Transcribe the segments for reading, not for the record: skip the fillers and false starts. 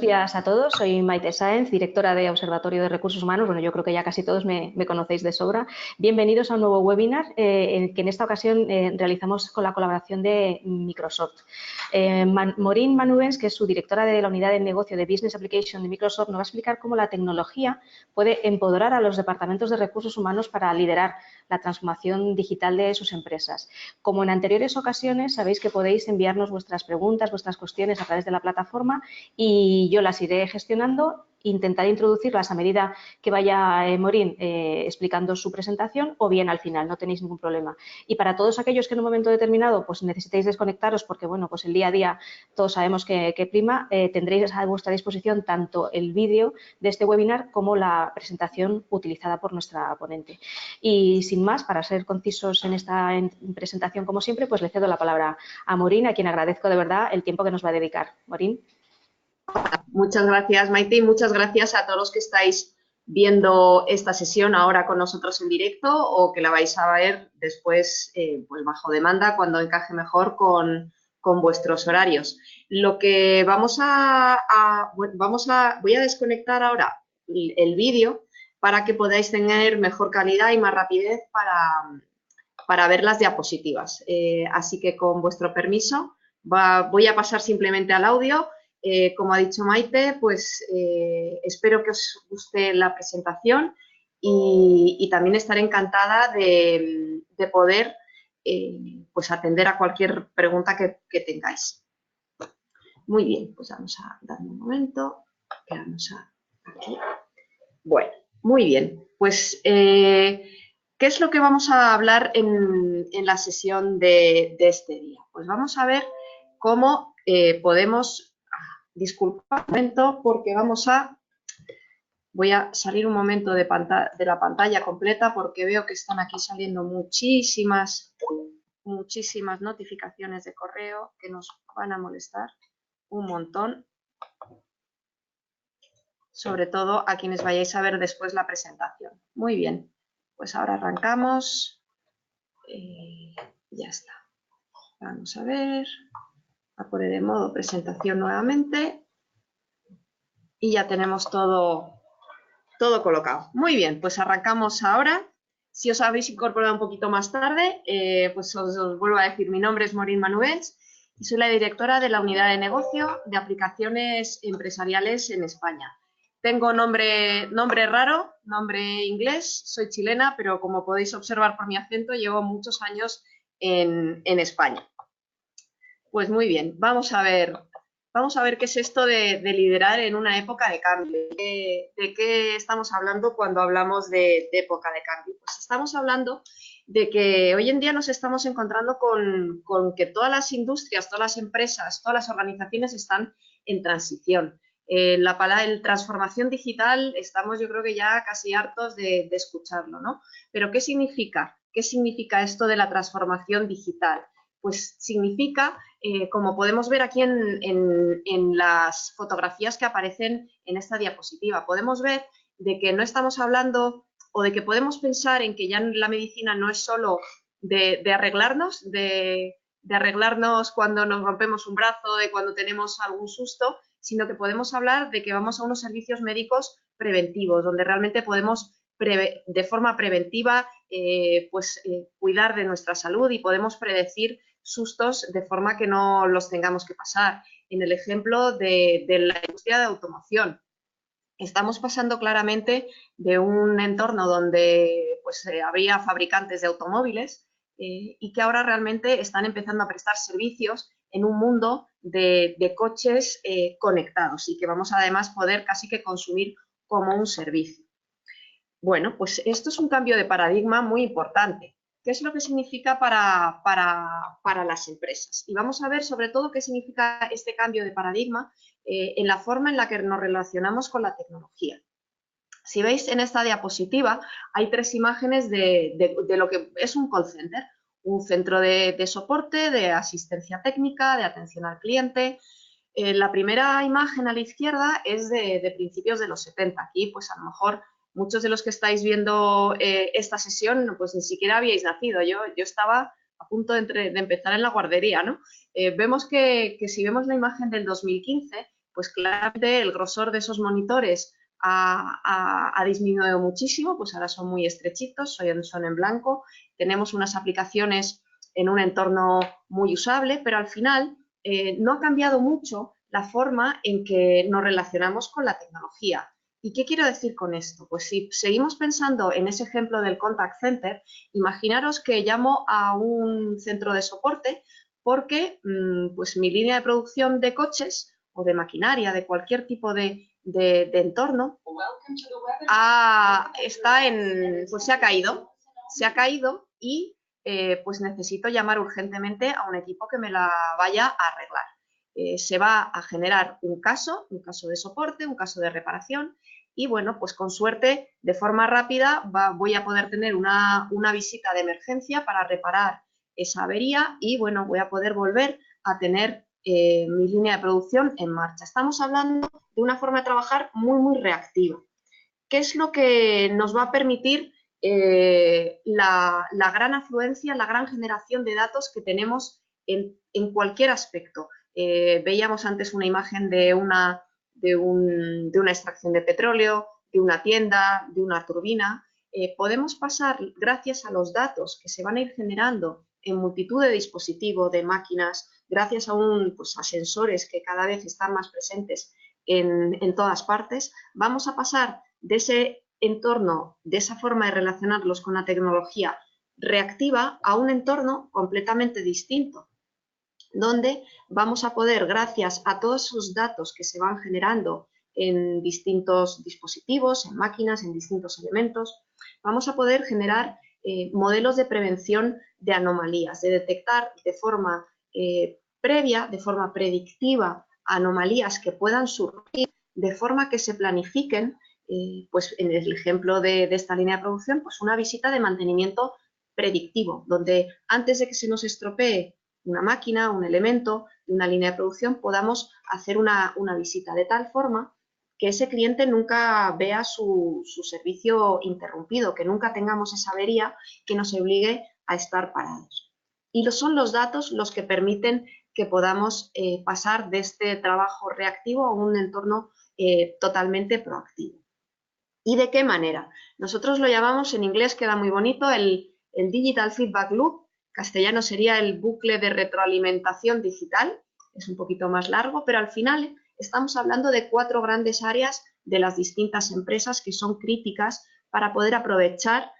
días a todos, soy Maite Sáenz, directora de Observatorio de Recursos Humanos. Bueno, yo creo que ya casi todos me conocéis de sobra. Bienvenidos a un nuevo webinar que en esta ocasión realizamos con la colaboración de Microsoft. Maureen Manuens, que es su directora de la unidad de negocio de Business Application de Microsoft, nos va a explicar cómo la tecnología puede empoderar a los departamentos de recursos humanos para liderar la transformación digital de sus empresas. Como en anteriores ocasiones, sabéis que podéis enviarnos vuestras preguntas, vuestras cuestiones a través de la plataforma y yo las iré gestionando. Intentaré introducirlas a medida que vaya Maureen explicando su presentación o bien al final, no tenéis ningún problema. Y para todos aquellos que en un momento determinado pues necesitéis desconectaros porque bueno, pues el día a día todos sabemos que prima, tendréis a vuestra disposición tanto el vídeo de este webinar como la presentación utilizada por nuestra ponente. Y sin más, para ser concisos en esta presentación como siempre, pues le cedo la palabra a Maureen, a quien agradezco de verdad el tiempo que nos va a dedicar. Maureen. Muchas gracias, Maite, y muchas gracias a todos los que estáis viendo esta sesión ahora con nosotros en directo o que la vais a ver después pues bajo demanda cuando encaje mejor con vuestros horarios. Lo que voy a desconectar ahora el vídeo para que podáis tener mejor calidad y más rapidez para ver las diapositivas. Así que con vuestro permiso voy a pasar simplemente al audio. Como ha dicho Maite, pues espero que os guste la presentación y también estaré encantada de poder pues atender a cualquier pregunta que tengáis. Muy bien, pues vamos a darle un momento. Quedamos aquí. Bueno, muy bien. Pues, ¿qué es lo que vamos a hablar en la sesión de este día? Pues vamos a ver cómo podemos... Disculpa un momento porque voy a salir un momento de la pantalla completa porque veo que están aquí saliendo muchísimas notificaciones de correo que nos van a molestar un montón, sobre todo a quienes vayáis a ver después la presentación. Muy bien, pues ahora arrancamos. Ya está. Vamos a ver. A poner en modo presentación nuevamente. Y ya tenemos todo colocado. Muy bien, pues arrancamos ahora. Si os habéis incorporado un poquito más tarde, pues os vuelvo a decir, mi nombre es Maureen Manuens y soy la directora de la unidad de negocio de aplicaciones empresariales en España. Tengo nombre raro, nombre inglés, soy chilena, pero como podéis observar por mi acento, llevo muchos años en España. Pues muy bien, vamos a ver qué es esto de liderar en una época de cambio. ¿De qué estamos hablando cuando hablamos de época de cambio? Pues estamos hablando de que hoy en día nos estamos encontrando con que todas las industrias, todas las empresas, todas las organizaciones están en transición. La palabra transformación digital estamos yo creo que ya casi hartos de escucharlo, ¿no? Pero ¿qué significa? ¿Qué significa esto de la transformación digital? Pues significa, como podemos ver aquí en las fotografías que aparecen en esta diapositiva, podemos ver de que no estamos hablando o de que podemos pensar en que ya la medicina no es solo de arreglarnos, de arreglarnos cuando nos rompemos un brazo, de cuando tenemos algún susto, sino que podemos hablar de que vamos a unos servicios médicos preventivos, donde realmente podemos de forma preventiva cuidar de nuestra salud y podemos predecir sustos de forma que no los tengamos que pasar. En el ejemplo de la industria de automoción, estamos pasando claramente de un entorno donde pues, había fabricantes de automóviles y que ahora realmente están empezando a prestar servicios en un mundo de coches conectados y que vamos además poder casi que consumir como un servicio. Bueno, pues esto es un cambio de paradigma muy importante. ¿Qué es lo que significa para las empresas? Y vamos a ver sobre todo qué significa este cambio de paradigma en la forma en la que nos relacionamos con la tecnología. Si veis en esta diapositiva hay tres imágenes de lo que es un call center, un centro de soporte, de asistencia técnica, de atención al cliente. La primera imagen a la izquierda es de principios de los 70. Aquí, pues a lo mejor muchos de los que estáis viendo esta sesión, pues ni siquiera habíais nacido. Yo estaba a punto de empezar en la guardería, ¿no? Vemos que si vemos la imagen del 2015, pues claramente el grosor de esos monitores ha disminuido muchísimo, pues ahora son muy estrechitos, son en blanco. Tenemos unas aplicaciones en un entorno muy usable, pero al final no ha cambiado mucho la forma en que nos relacionamos con la tecnología. ¿Y qué quiero decir con esto? Pues si seguimos pensando en ese ejemplo del contact center, imaginaros que llamo a un centro de soporte porque pues mi línea de producción de coches o de maquinaria, de cualquier tipo de entorno, pues se ha caído y pues necesito llamar urgentemente a un equipo que me la vaya a arreglar. Se va a generar un caso de soporte, un caso de reparación y bueno, pues con suerte, de forma rápida, voy a poder tener una visita de emergencia para reparar esa avería y bueno, voy a poder volver a tener mi línea de producción en marcha. Estamos hablando de una forma de trabajar muy reactiva. ¿Qué es lo que nos va a permitir la gran afluencia, la gran generación de datos que tenemos en cualquier aspecto? Veíamos antes una imagen de una extracción de petróleo, de una tienda, de una turbina. Podemos pasar, gracias a los datos que se van a ir generando en multitud de dispositivos, de máquinas, gracias a sensores que cada vez están más presentes en todas partes, vamos a pasar de ese entorno, de esa forma de relacionarlos con la tecnología reactiva a un entorno completamente distinto, donde vamos a poder, gracias a todos esos datos que se van generando en distintos dispositivos, en máquinas, en distintos elementos, vamos a poder generar modelos de prevención de anomalías, de detectar de forma previa, de forma predictiva, anomalías que puedan surgir, de forma que se planifiquen, pues en el ejemplo de esta línea de producción, pues una visita de mantenimiento predictivo, donde antes de que se nos estropee una máquina, un elemento de una línea de producción, podamos hacer una visita de tal forma que ese cliente nunca vea su servicio interrumpido, que nunca tengamos esa avería que nos obligue a estar parados. Y son los datos los que permiten que podamos pasar de este trabajo reactivo a un entorno totalmente proactivo. ¿Y de qué manera? Nosotros lo llamamos, en inglés queda muy bonito, el Digital Feedback Loop. Castellano sería el bucle de retroalimentación digital, es un poquito más largo, pero al final estamos hablando de 4 grandes áreas de las distintas empresas que son críticas para poder aprovechar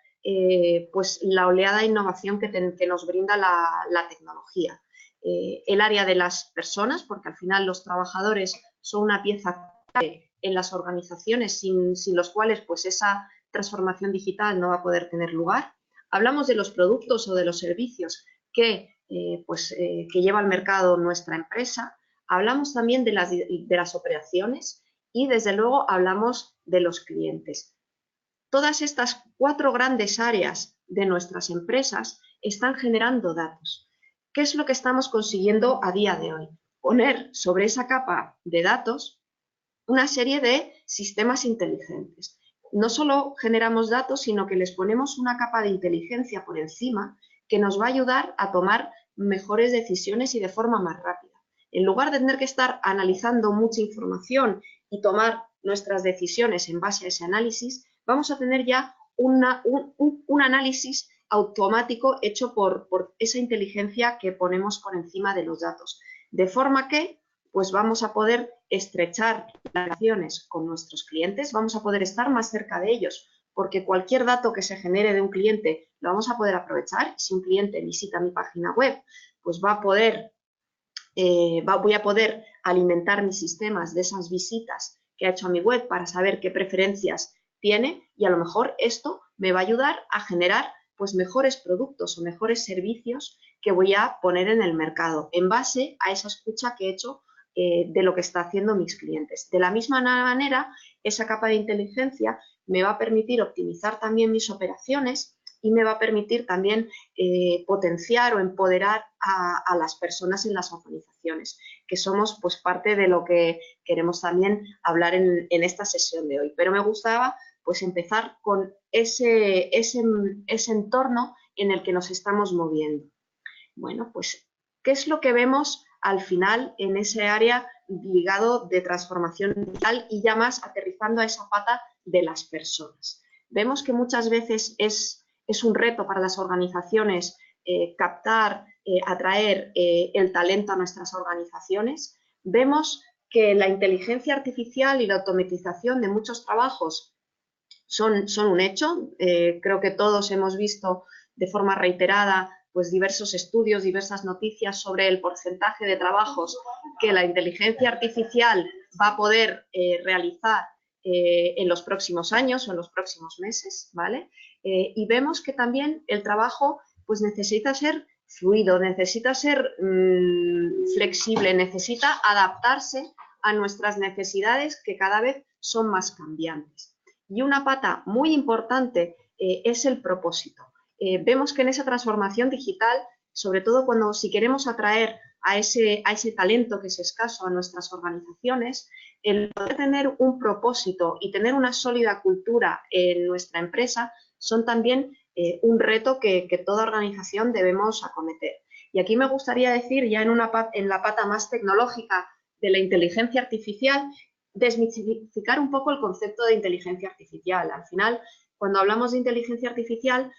pues la oleada de innovación que nos brinda la tecnología. El área de las personas, porque al final los trabajadores son una pieza clave en las organizaciones sin los cuales pues esa transformación digital no va a poder tener lugar. Hablamos de los productos o de los servicios que lleva al mercado nuestra empresa. Hablamos también de las operaciones y, desde luego, hablamos de los clientes. Todas estas 4 grandes áreas de nuestras empresas están generando datos. ¿Qué es lo que estamos consiguiendo a día de hoy? Poner sobre esa capa de datos una serie de sistemas inteligentes. No solo generamos datos, sino que les ponemos una capa de inteligencia por encima que nos va a ayudar a tomar mejores decisiones y de forma más rápida. En lugar de tener que estar analizando mucha información y tomar nuestras decisiones en base a ese análisis, vamos a tener ya un análisis automático hecho por esa inteligencia que ponemos por encima de los datos. De forma que pues vamos a poder estrechar las relaciones con nuestros clientes, vamos a poder estar más cerca de ellos, porque cualquier dato que se genere de un cliente lo vamos a poder aprovechar. Si un cliente visita mi página web, pues voy a poder alimentar mis sistemas de esas visitas que ha hecho a mi web para saber qué preferencias tiene, y a lo mejor esto me va a ayudar a generar pues mejores productos o mejores servicios que voy a poner en el mercado en base a esa escucha que he hecho de lo que están haciendo mis clientes. De la misma manera, esa capa de inteligencia me va a permitir optimizar también mis operaciones y me va a permitir también potenciar o empoderar a las personas en las organizaciones, que somos pues parte de lo que queremos también hablar en esta sesión de hoy. Pero me gustaba pues empezar con ese entorno en el que nos estamos moviendo. Bueno, pues, ¿qué es lo que vemos al final en ese área ligado de transformación digital y ya más aterrizando a esa pata de las personas. Vemos que muchas veces es un reto para las organizaciones captar, atraer el talento a nuestras organizaciones. Vemos que la inteligencia artificial y la automatización de muchos trabajos son un hecho. Creo que todos hemos visto de forma reiterada pues diversos estudios, diversas noticias sobre el porcentaje de trabajos que la inteligencia artificial va a poder realizar en los próximos años o en los próximos meses, ¿vale? Y vemos que también el trabajo pues necesita ser fluido, necesita ser flexible, necesita adaptarse a nuestras necesidades que cada vez son más cambiantes. Y una pata muy importante es el propósito. Vemos que en esa transformación digital, sobre todo si queremos atraer a ese talento que es escaso a nuestras organizaciones, el poder tener un propósito y tener una sólida cultura en nuestra empresa son también un reto que toda organización debemos acometer. Y aquí me gustaría decir, ya en la pata más tecnológica de la inteligencia artificial, desmitificar un poco el concepto de inteligencia artificial. Al final, cuando hablamos de inteligencia artificial,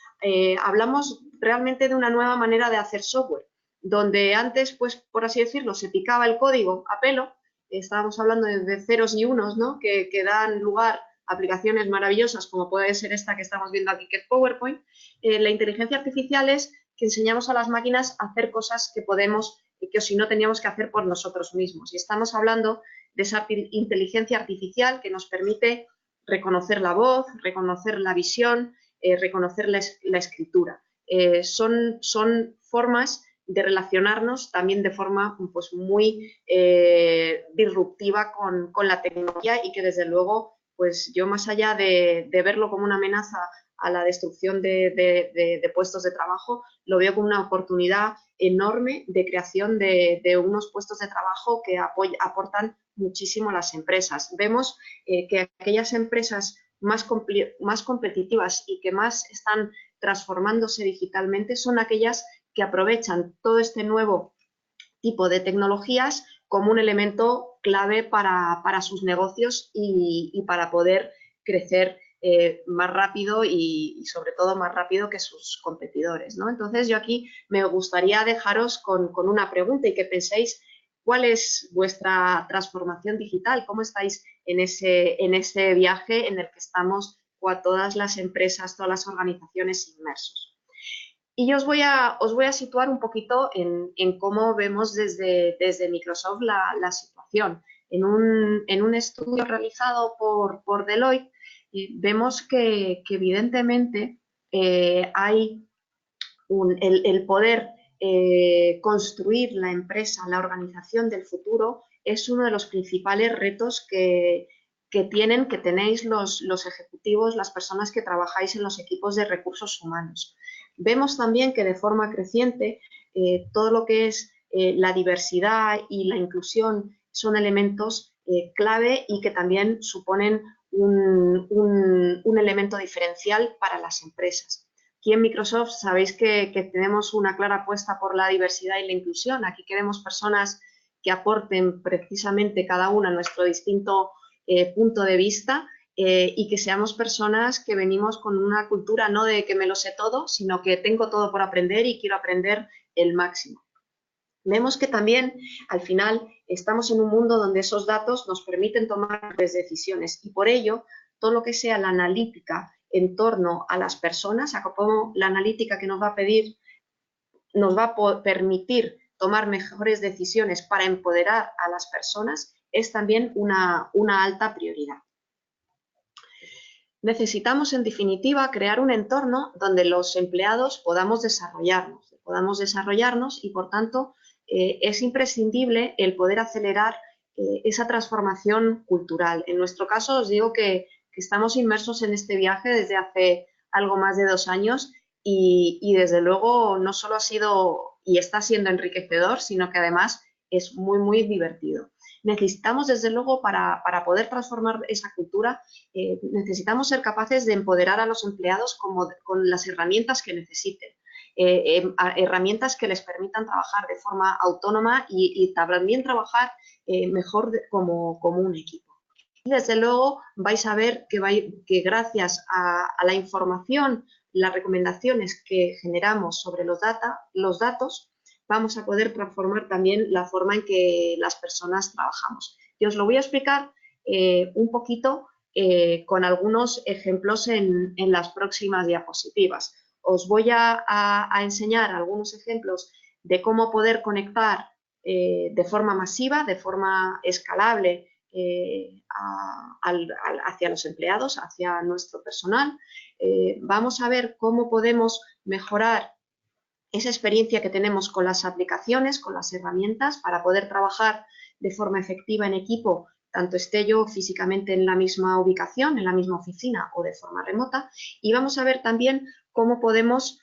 hablamos realmente de una nueva manera de hacer software, donde antes, pues, por así decirlo, se picaba el código a pelo. Estábamos hablando de ceros y unos, ¿no? que dan lugar a aplicaciones maravillosas, como puede ser esta que estamos viendo aquí, que es PowerPoint. La inteligencia artificial es que enseñamos a las máquinas a hacer cosas que podemos, que si no teníamos que hacer por nosotros mismos. Y estamos hablando de esa inteligencia artificial que nos permite reconocer la voz, reconocer la visión, reconocer la escritura. Son formas de relacionarnos también de forma pues, muy disruptiva con la tecnología y que desde luego, pues yo más allá de verlo como una amenaza a la destrucción de puestos de trabajo, lo veo como una oportunidad enorme de creación de unos puestos de trabajo que aportan muchísimo a las empresas. Vemos que aquellas empresas más competitivas y que más están transformándose digitalmente son aquellas que aprovechan todo este nuevo tipo de tecnologías como un elemento clave para sus negocios y para poder crecer más rápido y sobre todo más rápido que sus competidores, ¿no? Entonces yo aquí me gustaría dejaros con una pregunta y que penséis cuál es vuestra transformación digital, cómo estáis en ese viaje en el que estamos todas las empresas, todas las organizaciones inmersos. Y yo os voy a situar un poquito en cómo vemos desde Microsoft la situación. En un estudio realizado por Deloitte, vemos que evidentemente hay el poder construir la empresa, la organización del futuro, es uno de los principales retos que tenéis los ejecutivos, las personas que trabajáis en los equipos de recursos humanos. Vemos también que de forma creciente todo lo que es la diversidad y la inclusión son elementos clave y que también suponen un elemento diferencial para las empresas. Aquí en Microsoft sabéis que tenemos una clara apuesta por la diversidad y la inclusión. Aquí queremos personas que aporten precisamente cada una nuestro distinto punto de vista y que seamos personas que venimos con una cultura no de que me lo sé todo, sino que tengo todo por aprender y quiero aprender el máximo. Vemos que también, al final, estamos en un mundo donde esos datos nos permiten tomar decisiones y por ello, todo lo que sea la analítica en torno a las personas, a cómo la analítica que nos va a permitir tomar mejores decisiones para empoderar a las personas, es también una alta prioridad. Necesitamos, en definitiva, crear un entorno donde los empleados podamos desarrollarnos y, por tanto, es imprescindible el poder acelerar esa transformación cultural. En nuestro caso, os digo que estamos inmersos en este viaje desde hace algo más de 2 años y desde luego no solo ha sido y está siendo enriquecedor, sino que además es muy, muy divertido. Necesitamos, desde luego, para poder transformar esa cultura, necesitamos ser capaces de empoderar a los empleados con las herramientas que necesiten. herramientas que les permitan trabajar de forma autónoma y también trabajar mejor como un equipo. Y desde luego vais a ver que gracias a la información, las recomendaciones que generamos sobre los datos, vamos a poder transformar también la forma en que las personas trabajamos. Y os lo voy a explicar un poquito con algunos ejemplos en las próximas diapositivas. Os voy a enseñar algunos ejemplos de cómo poder conectar de forma masiva, de forma escalable, hacia los empleados, hacia nuestro personal. Vamos a ver cómo podemos mejorar esa experiencia que tenemos con las aplicaciones, con las herramientas, para poder trabajar de forma efectiva en equipo, tanto esté yo físicamente en la misma ubicación, en la misma oficina o de forma remota. Y vamos a ver también cómo podemos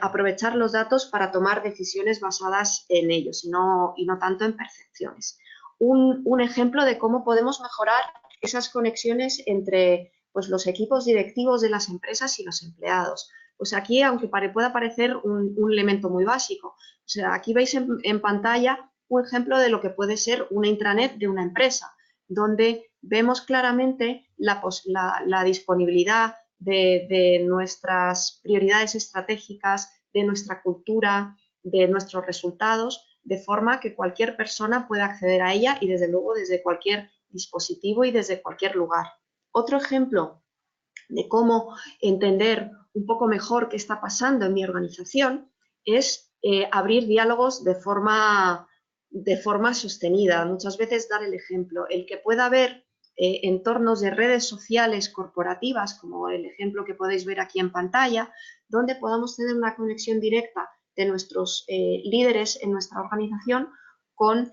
aprovechar los datos para tomar decisiones basadas en ellos y no tanto en percepciones. Un ejemplo de cómo podemos mejorar esas conexiones entre pues, los equipos directivos de las empresas y los empleados. Pues aquí, aunque pueda parecer un elemento muy básico, o sea, aquí veis en pantalla un ejemplo de lo que puede ser una intranet de una empresa, donde vemos claramente la disponibilidad de nuestras prioridades estratégicas, de nuestra cultura, de nuestros resultados, de forma que cualquier persona pueda acceder a ella y desde luego desde cualquier dispositivo y desde cualquier lugar. Otro ejemplo de cómo entender un poco mejor qué está pasando en mi organización es abrir diálogos de forma sostenida. Muchas veces dar el ejemplo, el que pueda haber entornos de redes sociales corporativas, como el ejemplo que podéis ver aquí en pantalla, donde podamos tener una conexión directa de nuestros líderes en nuestra organización con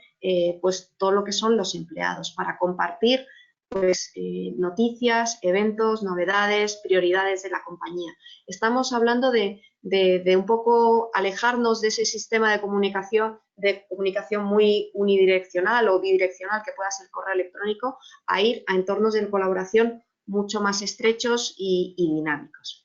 pues todo lo que son los empleados, para compartir pues, noticias, eventos, novedades, prioridades de la compañía. Estamos hablando de un poco alejarnos de ese sistema de comunicación muy unidireccional o bidireccional que pueda ser correo electrónico, a ir a entornos de colaboración mucho más estrechos y dinámicos.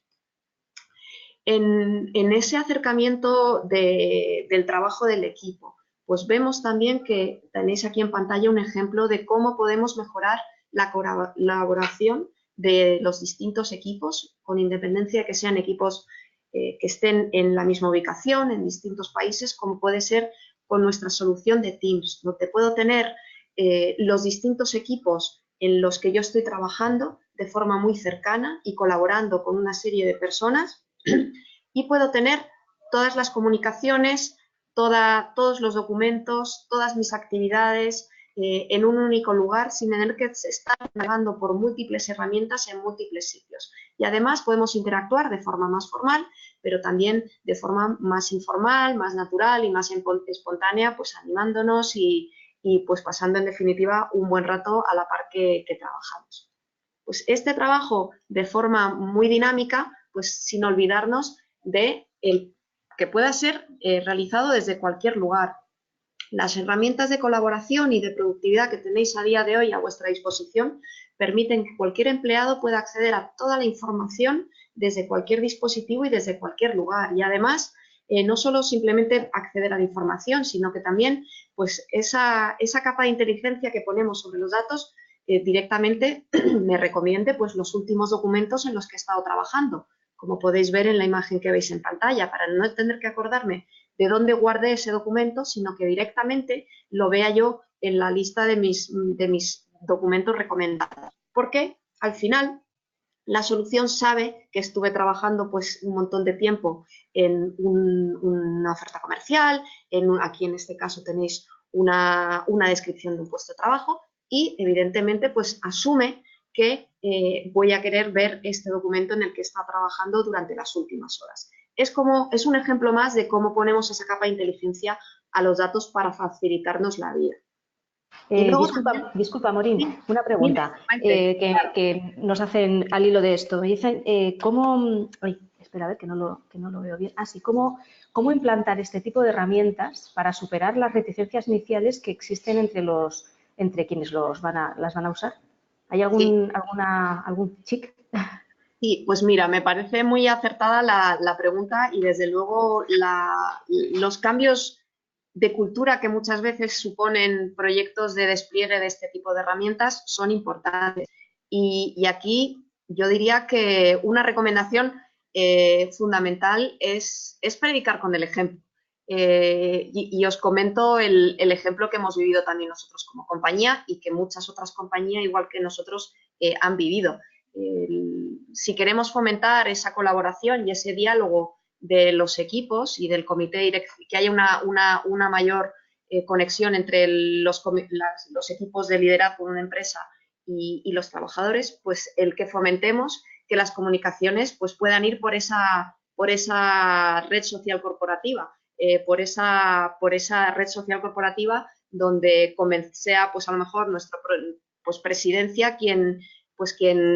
En ese acercamiento del trabajo del equipo, pues vemos también que tenéis aquí en pantalla un ejemplo de cómo podemos mejorar la colaboración de los distintos equipos, con independencia de que sean equipos que estén en la misma ubicación, en distintos países, como puede ser con nuestra solución de Teams, donde puedo tener los distintos equipos en los que yo estoy trabajando de forma muy cercana y colaborando con una serie de personas, y puedo tener todas las comunicaciones, todos los documentos, todas mis actividades en un único lugar sin tener que estar navegando por múltiples herramientas en múltiples sitios. Y además podemos interactuar de forma más formal, pero también de forma más informal, más natural y más espontánea, pues animándonos y pues pasando en definitiva un buen rato a la par que trabajamos. Pues este trabajo de forma muy dinámica, pues sin olvidarnos de que pueda ser realizado desde cualquier lugar. Las herramientas de colaboración y de productividad que tenéis a día de hoy a vuestra disposición permiten que cualquier empleado pueda acceder a toda la información desde cualquier dispositivo y desde cualquier lugar. Y además, no solo simplemente acceder a la información, sino que también pues, esa capa de inteligencia que ponemos sobre los datos directamente me recomiende pues, los últimos documentos en los que he estado trabajando, como podéis ver en la imagen que veis en pantalla, para no tener que acordarme de dónde guardé ese documento, sino que directamente lo vea yo en la lista de mis documentos recomendados. Porque al final la solución sabe que estuve trabajando pues, un montón de tiempo en una oferta comercial, aquí en este caso tenéis una descripción de un puesto de trabajo y evidentemente pues asume que voy a querer ver este documento en el que está trabajando durante las últimas horas. Es un ejemplo más de cómo ponemos esa capa de inteligencia a los datos para facilitarnos la vida. Disculpa, Morín, una pregunta que nos hacen al hilo de esto. Me dicen, ¿cómo...? Ay, espera, a ver, que no lo veo bien. Sí, ¿cómo implantar este tipo de herramientas para superar las reticencias iniciales que existen entre quienes las van a usar? ¿Hay algún chic? Sí, pues mira, me parece muy acertada la pregunta y desde luego los cambios de cultura que muchas veces suponen proyectos de despliegue de este tipo de herramientas son importantes. Y aquí yo diría que una recomendación fundamental es predicar con el ejemplo. Y os comento el ejemplo que hemos vivido también nosotros como compañía y que muchas otras compañías, igual que nosotros, han vivido. Si queremos fomentar esa colaboración y ese diálogo de los equipos y del comité directivo, que haya una mayor conexión entre los equipos de liderazgo de una empresa y los trabajadores, pues el que fomentemos que las comunicaciones pues, puedan ir por esa red social corporativa, por esa red social corporativa donde sea pues a lo mejor nuestra pues, presidencia quien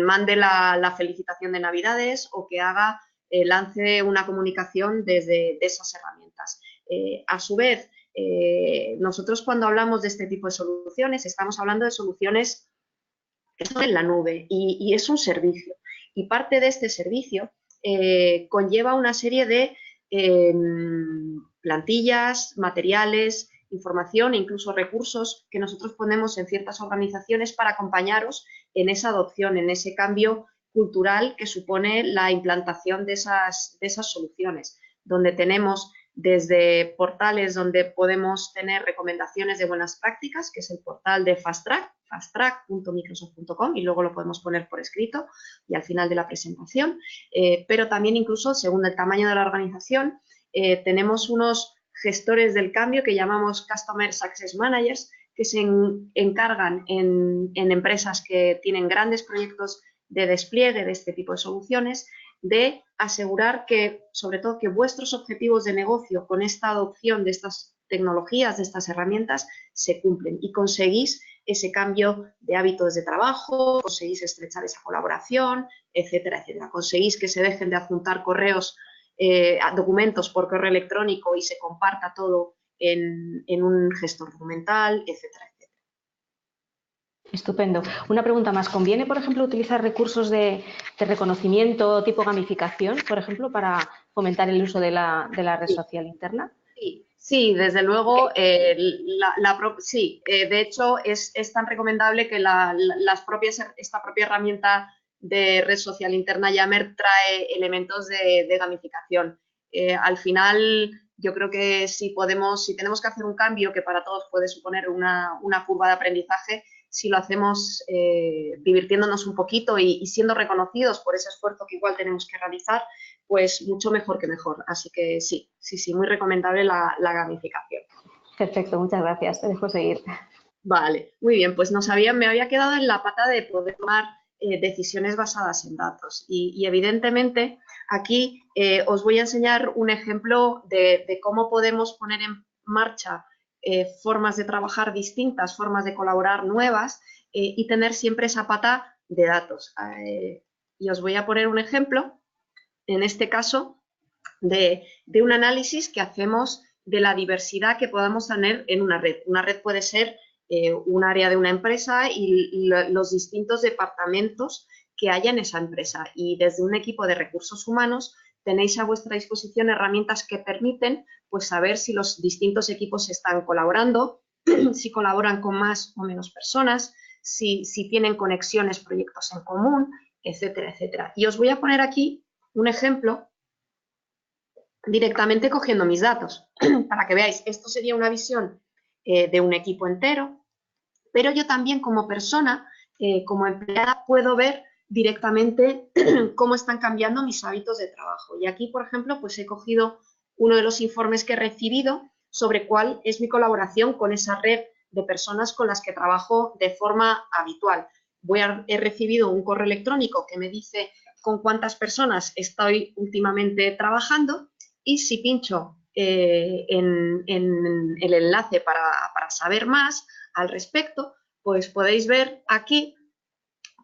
mande la felicitación de Navidades o que lance una comunicación desde esas herramientas. A su vez, nosotros cuando hablamos de este tipo de soluciones, estamos hablando de soluciones que están en la nube y es un servicio. Y parte de este servicio conlleva una serie de plantillas, materiales, información e incluso recursos que nosotros ponemos en ciertas organizaciones para acompañaros en esa adopción, en ese cambio cultural que supone la implantación de esas soluciones, donde tenemos desde portales donde podemos tener recomendaciones de buenas prácticas, que es el portal de FastTrack, fasttrack.microsoft.com, y luego lo podemos poner por escrito y al final de la presentación, pero también incluso según el tamaño de la organización, tenemos unos gestores del cambio que llamamos Customer Success Managers, que se encargan en empresas que tienen grandes proyectos de despliegue de este tipo de soluciones, de asegurar que, sobre todo, que vuestros objetivos de negocio con esta adopción de estas tecnologías, de estas herramientas, se cumplen y conseguís ese cambio de hábitos de trabajo, conseguís estrechar esa colaboración, etcétera, etcétera. Conseguís que se dejen de adjuntar documentos por correo electrónico y se comparta todo en un gestor documental, etcétera, etcétera. Estupendo. Una pregunta más. ¿Conviene, por ejemplo, utilizar recursos de reconocimiento tipo gamificación, por ejemplo, para fomentar el uso de la red social interna? Sí, desde luego, sí. De hecho, es tan recomendable que esta propia herramienta de red social interna Yammer trae elementos de gamificación. Al final, yo creo que si tenemos que hacer un cambio que para todos puede suponer una curva de aprendizaje, si lo hacemos divirtiéndonos un poquito y siendo reconocidos por ese esfuerzo que igual tenemos que realizar, pues mucho mejor que mejor. Así que sí, muy recomendable la gamificación. Perfecto, muchas gracias. Te dejo seguir. Vale, muy bien, pues me había quedado en la pata de poder tomar decisiones basadas en datos. Y evidentemente aquí os voy a enseñar un ejemplo de cómo podemos poner en marcha formas de trabajar distintas, formas de colaborar nuevas y tener siempre esa pata de datos. Y os voy a poner un ejemplo, en este caso, de un análisis que hacemos de la diversidad que podamos tener en una red. Una red puede ser un área de una empresa y los distintos departamentos que haya en esa empresa. Y desde un equipo de recursos humanos tenéis a vuestra disposición herramientas que permiten pues, saber si los distintos equipos están colaborando, si colaboran con más o menos personas, si tienen conexiones, proyectos en común, etcétera, etcétera. Y os voy a poner aquí un ejemplo directamente cogiendo mis datos. Para que veáis, esto sería una visión de un equipo entero, pero yo también como persona, como empleada, puedo ver directamente cómo están cambiando mis hábitos de trabajo. Y aquí, por ejemplo, pues he cogido uno de los informes que he recibido sobre cuál es mi colaboración con esa red de personas con las que trabajo de forma habitual. He recibido un correo electrónico que me dice con cuántas personas estoy últimamente trabajando y si pincho en el enlace para saber más al respecto, pues podéis ver aquí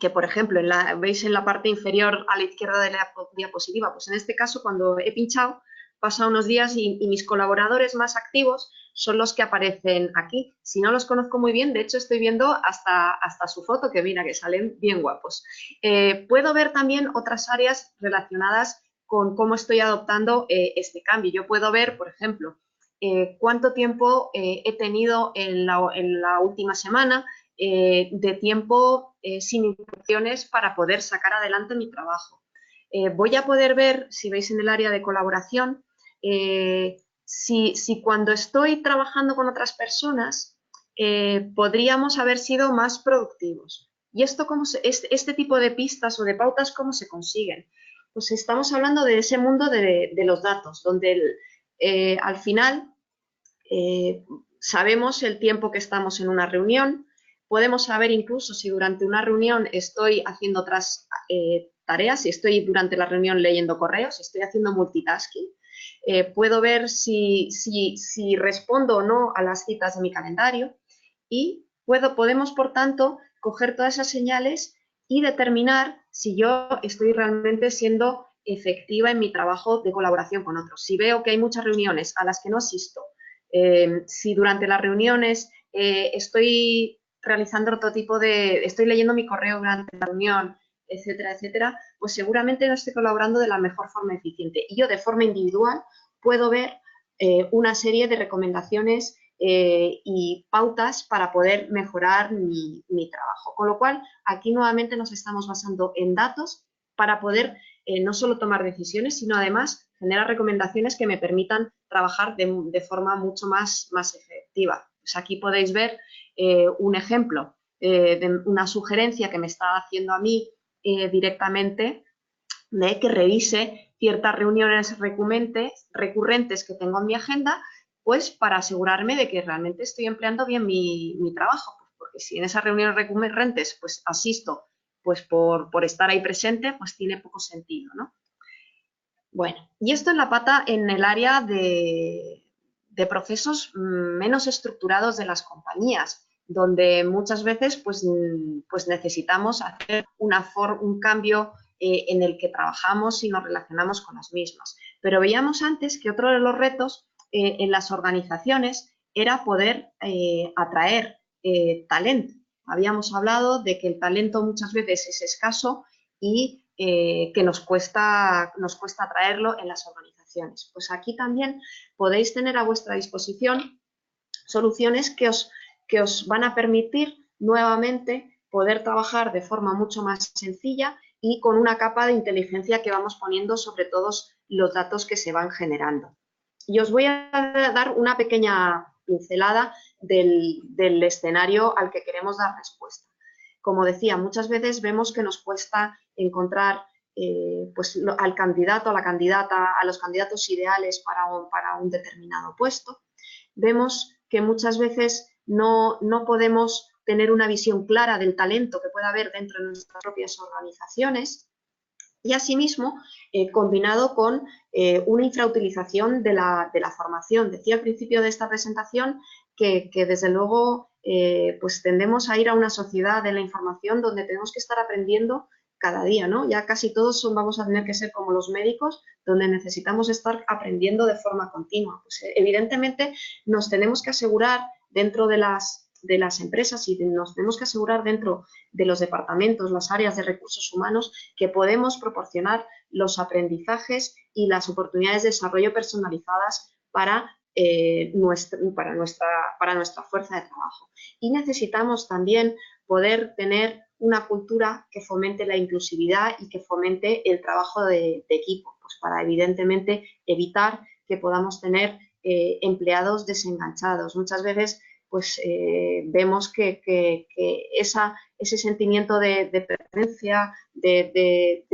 que, por ejemplo, veis en la parte inferior a la izquierda de la diapositiva, pues en este caso, cuando he pinchado, pasan unos días y mis colaboradores más activos son los que aparecen aquí. Si no los conozco muy bien, de hecho estoy viendo hasta su foto, que mira, que salen bien guapos. Puedo ver también otras áreas relacionadas con cómo estoy adoptando este cambio. Yo puedo ver, por ejemplo, cuánto tiempo he tenido en la última semana de tiempo sin interrupciones para poder sacar adelante mi trabajo. Voy a poder ver, si veis en el área de colaboración, si cuando estoy trabajando con otras personas podríamos haber sido más productivos. ¿Y esto este tipo de pistas o de pautas cómo se consiguen? Pues estamos hablando de ese mundo de los datos, donde al final sabemos el tiempo que estamos en una reunión, podemos saber incluso si durante una reunión estoy haciendo otras tareas, si estoy durante la reunión leyendo correos, si estoy haciendo multitasking. Puedo ver si respondo o no a las citas de mi calendario y podemos, por tanto, coger todas esas señales y determinar si yo estoy realmente siendo efectiva en mi trabajo de colaboración con otros. Si veo que hay muchas reuniones a las que no asisto, si durante las reuniones estoy realizando otro tipo estoy leyendo mi correo durante la reunión, etcétera, etcétera, pues seguramente no estoy colaborando de la mejor forma eficiente. Y yo de forma individual puedo ver una serie de recomendaciones y pautas para poder mejorar mi trabajo. Con lo cual, aquí nuevamente nos estamos basando en datos para poder no solo tomar decisiones, sino además generar recomendaciones que me permitan trabajar de forma mucho más efectiva. Pues aquí podéis ver un ejemplo de una sugerencia que me está haciendo a mí directamente de que revise ciertas reuniones recurrentes que tengo en mi agenda, pues para asegurarme de que realmente estoy empleando bien mi trabajo, porque si en esas reuniones recurrentes pues asisto pues por estar ahí presente, pues tiene poco sentido, ¿no? Bueno, y esto en el área de procesos menos estructurados de las compañías, donde muchas veces pues necesitamos hacer un cambio en el que trabajamos y nos relacionamos con las mismas. Pero veíamos antes que otro de los retos en las organizaciones era poder atraer talento. Habíamos hablado de que el talento muchas veces es escaso y que nos cuesta atraerlo en las organizaciones. Pues aquí también podéis tener a vuestra disposición soluciones que os van a permitir nuevamente poder trabajar de forma mucho más sencilla y con una capa de inteligencia que vamos poniendo sobre todos los datos que se van generando. Y os voy a dar una pequeña pincelada del escenario al que queremos dar respuesta. Como decía, muchas veces vemos que nos cuesta encontrar pues, al candidato, a la candidata, a los candidatos ideales para un determinado puesto. Vemos que muchas veces no podemos tener una visión clara del talento que pueda haber dentro de nuestras propias organizaciones y asimismo combinado con una infrautilización de la formación. Decía al principio de esta presentación que desde luego pues tendemos a ir a una sociedad de la información donde tenemos que estar aprendiendo cada día, ¿no? Ya casi todos vamos a tener que ser como los médicos, donde necesitamos estar aprendiendo de forma continua. Pues, evidentemente nos tenemos que asegurar dentro de las empresas y nos tenemos que asegurar dentro de los departamentos, las áreas de recursos humanos, que podemos proporcionar los aprendizajes y las oportunidades de desarrollo personalizadas para nuestra fuerza de trabajo. Y necesitamos también poder tener una cultura que fomente la inclusividad y que fomente el trabajo de equipo, pues para evidentemente evitar que podamos tener empleados desenganchados. Muchas veces pues vemos que ese sentimiento de pertenencia, de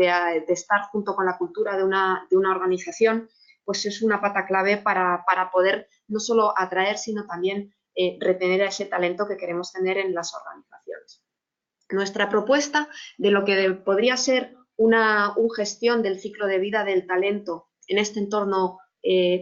estar junto con la cultura de una organización, pues es una pata clave para poder no solo atraer, sino también retener a ese talento que queremos tener en las organizaciones. Nuestra propuesta de lo que podría ser una gestión del ciclo de vida del talento en este entorno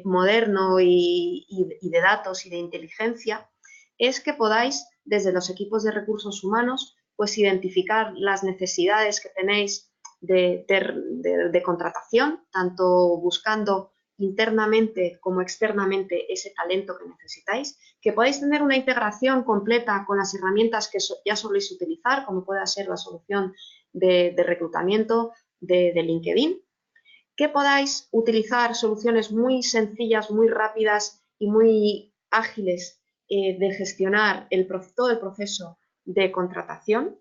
moderno y de datos y de inteligencia es que podáis, desde los equipos de recursos humanos, pues identificar las necesidades que tenéis de contratación, tanto buscando internamente como externamente ese talento que necesitáis, que podáis tener una integración completa con las herramientas que ya soléis utilizar, como pueda ser la solución de reclutamiento de LinkedIn, que podáis utilizar soluciones muy sencillas, muy rápidas y muy ágiles de gestionar todo el proceso de contratación.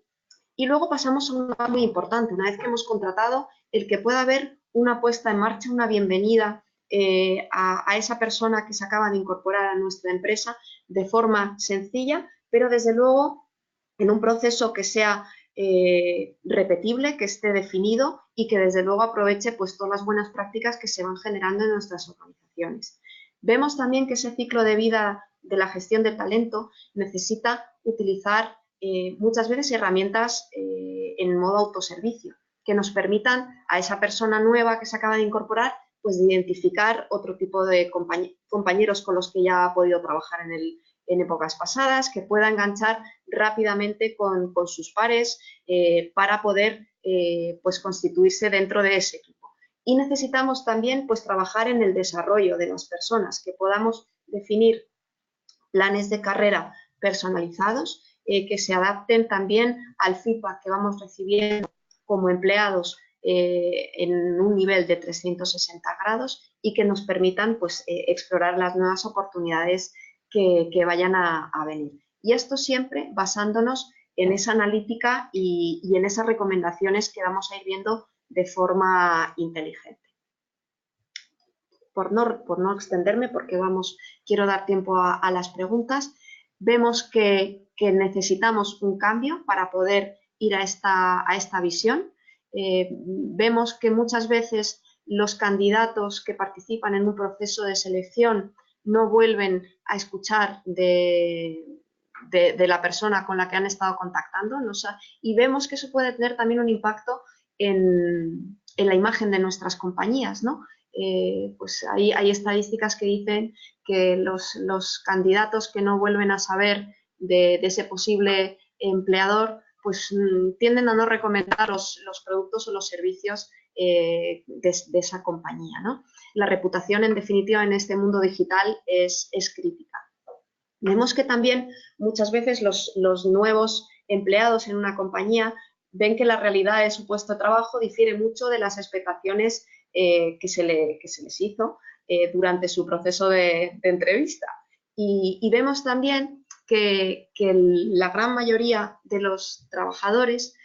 Y luego pasamos a una muy importante, una vez que hemos contratado, el que pueda haber una puesta en marcha, una bienvenida a esa persona que se acaba de incorporar a nuestra empresa de forma sencilla, pero desde luego en un proceso que sea repetible, que esté definido y que desde luego aproveche pues, todas las buenas prácticas que se van generando en nuestras organizaciones. Vemos también que ese ciclo de vida de la gestión del talento necesita utilizar muchas veces herramientas en modo autoservicio, que nos permitan a esa persona nueva que se acaba de incorporar, pues de identificar otro tipo de compañeros con los que ya ha podido trabajar en épocas pasadas, que pueda enganchar rápidamente con sus pares para poder pues constituirse dentro de ese equipo. Y necesitamos también pues trabajar en el desarrollo de las personas, que podamos definir planes de carrera personalizados que se adapten también al feedback que vamos recibiendo como empleados en un nivel de 360 grados y que nos permitan pues, explorar las nuevas oportunidades que vayan a venir. Y esto siempre basándonos en esa analítica y en esas recomendaciones que vamos a ir viendo de forma inteligente. Por no extenderme, porque quiero dar tiempo a las preguntas, vemos que necesitamos un cambio para poder ir a esta visión. Vemos que muchas veces los candidatos que participan en un proceso de selección no vuelven a escuchar de la persona con la que han estado contactando, ¿no? Y vemos que eso puede tener también un impacto en la imagen de nuestras compañías, ¿no? Pues hay estadísticas que dicen que los candidatos que no vuelven a saber de ese posible empleador pues tienden a no recomendar los productos o los servicios de esa compañía, ¿no? La reputación, en definitiva, en este mundo digital es crítica. Vemos que también muchas veces los nuevos empleados en una compañía ven que la realidad de su puesto de trabajo difiere mucho de las expectaciones que se les hizo durante su proceso de entrevista. Y vemos también que la gran mayoría de los trabajadores,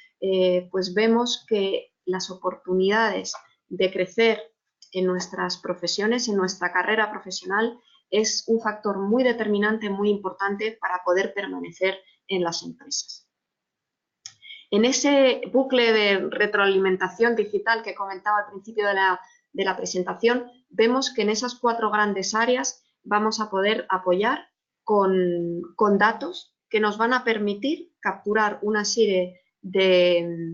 pues vemos que las oportunidades de crecer en nuestras profesiones, en nuestra carrera profesional, es un factor muy determinante, muy importante para poder permanecer en las empresas. En ese bucle de retroalimentación digital que comentaba al principio de la presentación, vemos que en esas 4 grandes áreas vamos a poder apoyar con datos que nos van a permitir capturar una serie de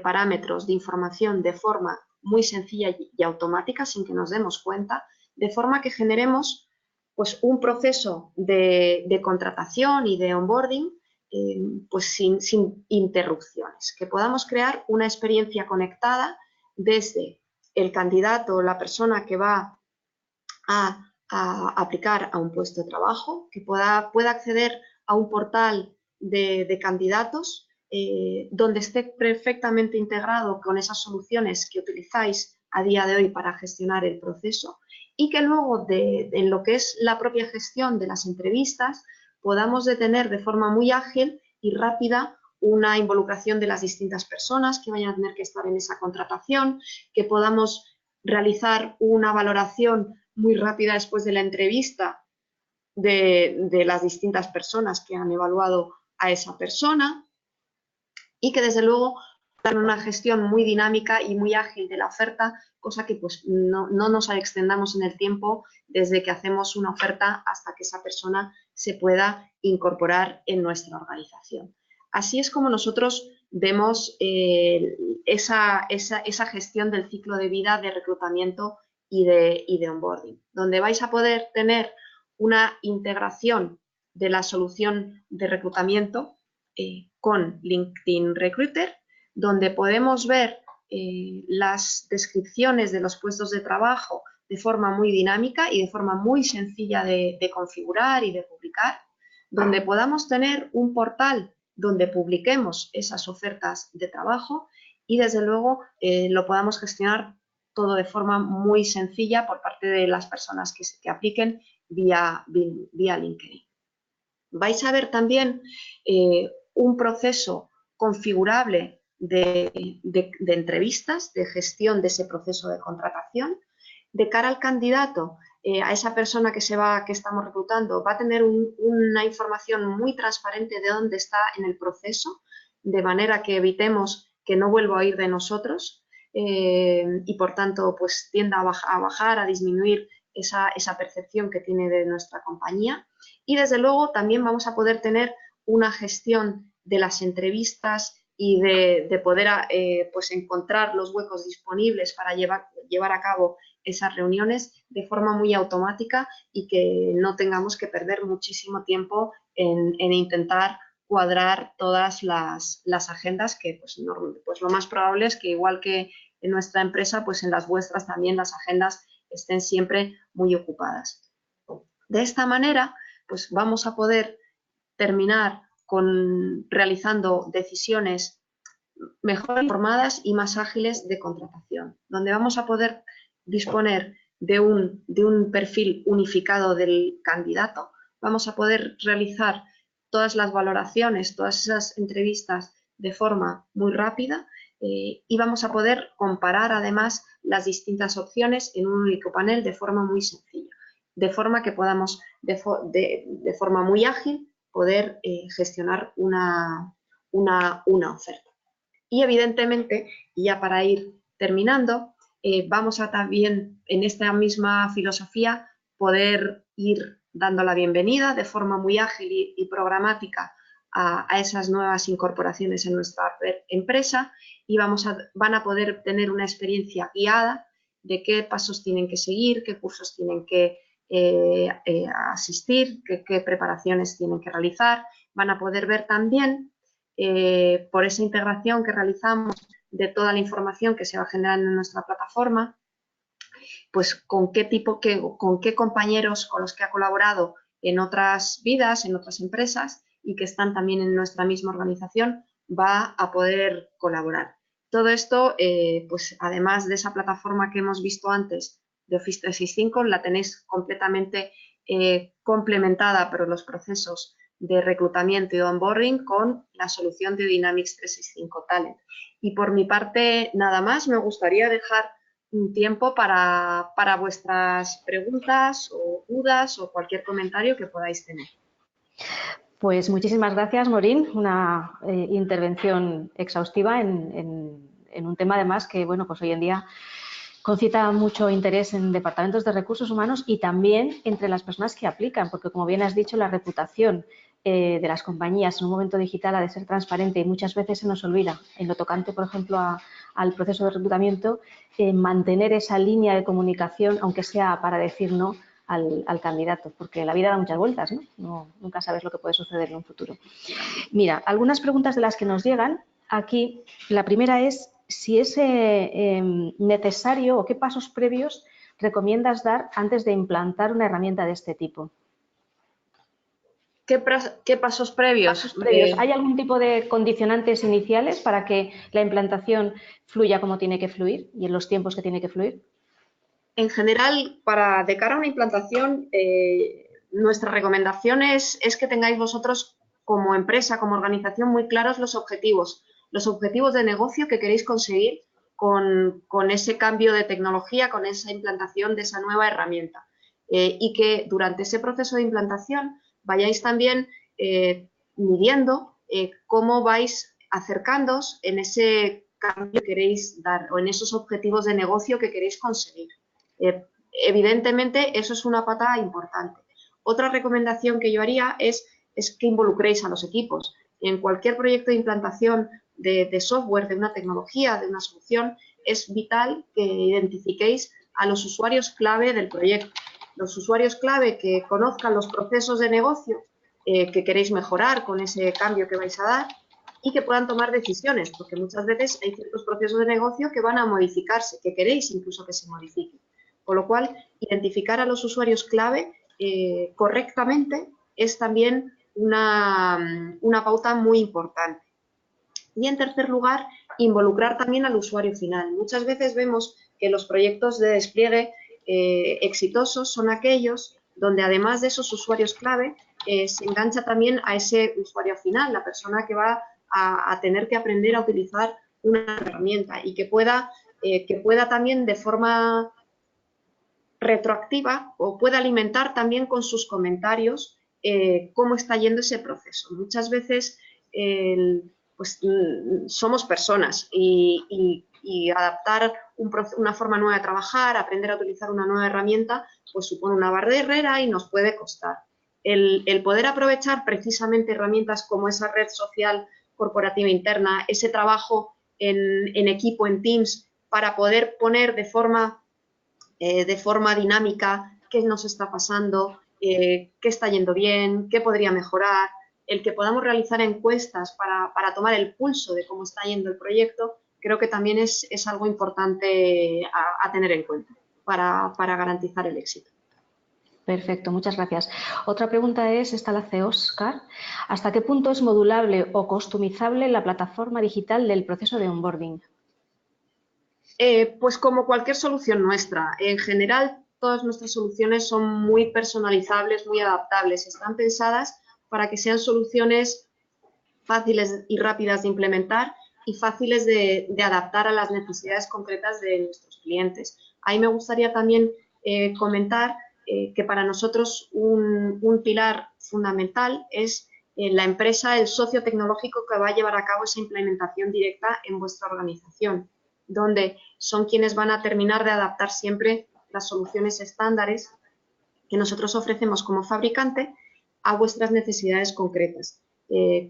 parámetros de información de forma muy sencilla y automática, sin que nos demos cuenta, de forma que generemos pues, un proceso de contratación y de onboarding pues sin interrupciones, que podamos crear una experiencia conectada desde el candidato o la persona que va a aplicar a un puesto de trabajo, que pueda acceder a un portal de candidatos donde esté perfectamente integrado con esas soluciones que utilizáis a día de hoy para gestionar el proceso y que luego en lo que es la propia gestión de las entrevistas podamos detener de forma muy ágil y rápida una involucración de las distintas personas que vayan a tener que estar en esa contratación, que podamos realizar una valoración muy rápida después de la entrevista de las distintas personas que han evaluado a esa persona y que desde luego dan una gestión muy dinámica y muy ágil de la oferta, cosa que pues no nos extendamos en el tiempo desde que hacemos una oferta hasta que esa persona se pueda incorporar en nuestra organización. Así es como nosotros vemos esa gestión del ciclo de vida de reclutamiento y de onboarding, donde vais a poder tener una integración de la solución de reclutamiento con LinkedIn Recruiter, donde podemos ver las descripciones de los puestos de trabajo de forma muy dinámica y de forma muy sencilla de configurar y de publicar, donde podamos tener un portal donde publiquemos esas ofertas de trabajo y desde luego lo podamos gestionar todo de forma muy sencilla por parte de las personas que apliquen vía LinkedIn. Vais a ver también un proceso configurable de entrevistas, de gestión de ese proceso de contratación. De cara al candidato, a esa persona que estamos reclutando, va a tener una información muy transparente de dónde está en el proceso, de manera que evitemos que no vuelva a ir de nosotros y por tanto pues tienda a bajar, a disminuir esa percepción que tiene de nuestra compañía. Y desde luego también vamos a poder tener una gestión de las entrevistas y de poder pues encontrar los huecos disponibles para llevar a cabo esas reuniones de forma muy automática y que no tengamos que perder muchísimo tiempo en intentar cuadrar todas las agendas, que pues lo más probable es que igual que en nuestra empresa, pues en las vuestras también las agendas estén siempre muy ocupadas. De esta manera, pues vamos a poder terminar realizando decisiones mejor informadas y más ágiles de contratación, donde vamos a poder disponer de un perfil unificado del candidato, vamos a poder realizar todas las valoraciones, todas esas entrevistas de forma muy rápida y vamos a poder comparar además las distintas opciones en un único panel de forma muy sencilla, de forma que podamos de forma muy ágil poder gestionar una oferta. Y evidentemente, ya para ir terminando, vamos a también en esta misma filosofía poder ir dando la bienvenida de forma muy ágil y programática a esas nuevas incorporaciones en nuestra empresa y van a poder tener una experiencia guiada de qué pasos tienen que seguir, qué cursos tienen que asistir, qué preparaciones tienen que realizar. Van a poder ver también por esa integración que realizamos de toda la información que se va generando en nuestra plataforma, pues con qué compañeros con los que ha colaborado en otras vidas, en otras empresas y que están también en nuestra misma organización, va a poder colaborar. Todo esto, pues además de esa plataforma que hemos visto antes de Office 365, la tenéis completamente complementada por los procesos de reclutamiento y onboarding con la solución de Dynamics 365 Talent. Y por mi parte, nada más, me gustaría dejar un tiempo para vuestras preguntas o dudas o cualquier comentario que podáis tener. Pues muchísimas gracias, Morín. Una intervención exhaustiva en un tema además que, bueno, pues hoy en día concita mucho interés en departamentos de recursos humanos y también entre las personas que aplican, porque como bien has dicho, la reputación de las compañías en un momento digital ha de ser transparente y muchas veces se nos olvida, en lo tocante, por ejemplo, al proceso de reclutamiento, mantener esa línea de comunicación, aunque sea para decir no al candidato, porque la vida da muchas vueltas, ¿no? Nunca sabes lo que puede suceder en un futuro. Mira, algunas preguntas de las que nos llegan aquí, la primera es si es necesario o qué pasos previos recomiendas dar antes de implantar una herramienta de este tipo. ¿Qué pasos previos? ¿Hay algún tipo de condicionantes iniciales para que la implantación fluya como tiene que fluir y en los tiempos que tiene que fluir? En general, de cara a una implantación, nuestra recomendación es que tengáis vosotros como empresa, como organización, muy claros los objetivos de negocio que queréis conseguir con ese cambio de tecnología, con esa implantación de esa nueva herramienta. Y que durante ese proceso de implantación vayáis también midiendo cómo vais acercándoos en ese cambio que queréis dar o en esos objetivos de negocio que queréis conseguir. Evidentemente, eso es una pata importante. Otra recomendación que yo haría es que involucréis a los equipos. En cualquier proyecto de implantación de software, de una tecnología, de una solución, es vital que identifiquéis a los usuarios clave del proyecto. Los usuarios clave que conozcan los procesos de negocio que queréis mejorar con ese cambio que vais a dar y que puedan tomar decisiones, porque muchas veces hay ciertos procesos de negocio que van a modificarse, que queréis incluso que se modifiquen. Con lo cual, identificar a los usuarios clave correctamente es también una pauta muy importante. Y en tercer lugar, involucrar también al usuario final. Muchas veces vemos que los proyectos de despliegue exitosos son aquellos donde además de esos usuarios clave se engancha también a ese usuario final, la persona que va a tener que aprender a utilizar una herramienta y que pueda también de forma retroactiva o pueda alimentar también con sus comentarios cómo está yendo ese proceso. Muchas veces pues, somos personas y adaptar una forma nueva de trabajar, aprender a utilizar una nueva herramienta, pues supone una barrera y nos puede costar. El poder aprovechar precisamente herramientas como esa red social corporativa interna, ese trabajo en equipo, en Teams, para poder poner de forma dinámica qué nos está pasando, qué está yendo bien, qué podría mejorar, el que podamos realizar encuestas para tomar el pulso de cómo está yendo el proyecto, creo que también es algo importante a tener en cuenta para garantizar el éxito. Perfecto, muchas gracias. Otra pregunta esta la hace Óscar. ¿Hasta qué punto es modulable o customizable la plataforma digital del proceso de onboarding? Pues como cualquier solución nuestra. En general, todas nuestras soluciones son muy personalizables, muy adaptables. Están pensadas para que sean soluciones fáciles y rápidas de implementar y fáciles de adaptar a las necesidades concretas de nuestros clientes. Ahí me gustaría también comentar que para nosotros un pilar fundamental es la empresa, el socio tecnológico que va a llevar a cabo esa implementación directa en vuestra organización, donde son quienes van a terminar de adaptar siempre las soluciones estándares que nosotros ofrecemos como fabricante a vuestras necesidades concretas.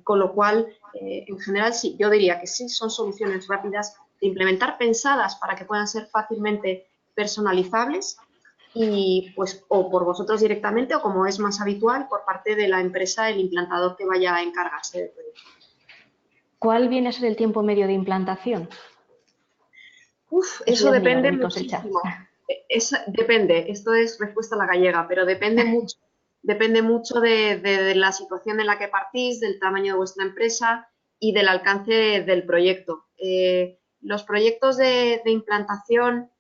Con lo cual, en general, sí, yo diría que sí, son soluciones rápidas de implementar, pensadas para que puedan ser fácilmente personalizables y pues o por vosotros directamente o, como es más habitual, por parte de la empresa, el implantador que vaya a encargarse del proyecto. ¿Cuál viene a ser el tiempo medio de implantación? Eso depende muchísimo. Depende, esto es respuesta a la gallega, pero depende mucho. Depende mucho de la situación en la que partís, del tamaño de vuestra empresa y del alcance del proyecto. Los proyectos de implantación,